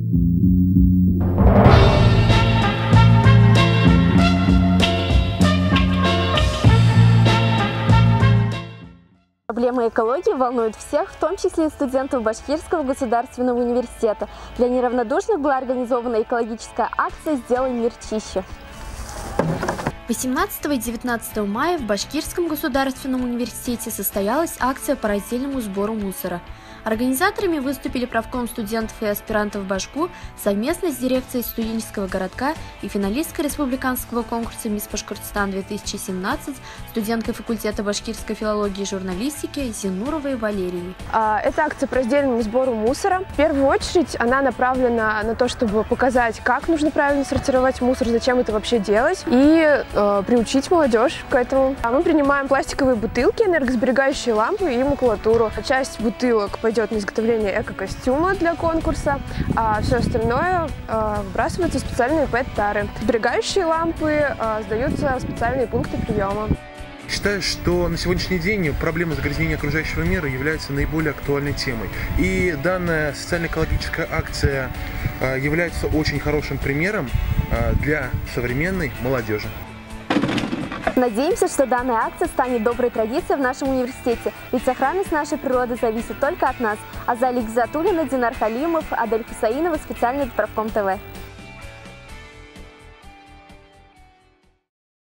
Проблемы экологии волнуют всех, в том числе и студентов Башкирского государственного университета. Для неравнодушных была организована экологическая акция «Сделай мир чище». 18 и 19 мая в Башкирском государственном университете состоялась акция по раздельному сбору мусора. Организаторами выступили правком студентов и аспирантов Башку совместно с дирекцией студенческого городка и финалисткой республиканского конкурса «Мисс Башкортостан-2017», студенткой факультета башкирской филологии и журналистики Зинуровой Валерией. Это акция по раздельному сбору мусора. В первую очередь она направлена на то, чтобы показать, как нужно правильно сортировать мусор, зачем это вообще делать, и приучить молодежь к этому. Мы принимаем пластиковые бутылки, энергосберегающие лампы и макулатуру. Часть бутылок пойдет на изготовление эко-костюма для конкурса, а все остальное выбрасываются в специальные ПЭТ-тары. Сберегающие лампы сдаются в специальные пункты приема. Считаю, что на сегодняшний день проблема загрязнения окружающего мира является наиболее актуальной темой. И данная социально-экологическая акция является очень хорошим примером для современной молодежи. Надеемся, что данная акция станет доброй традицией в нашем университете, ведь сохранность нашей природы зависит только от нас. Азалия Гизатуллина, Динар Халимов, Адель Хусаинова, специально для Правком ТВ.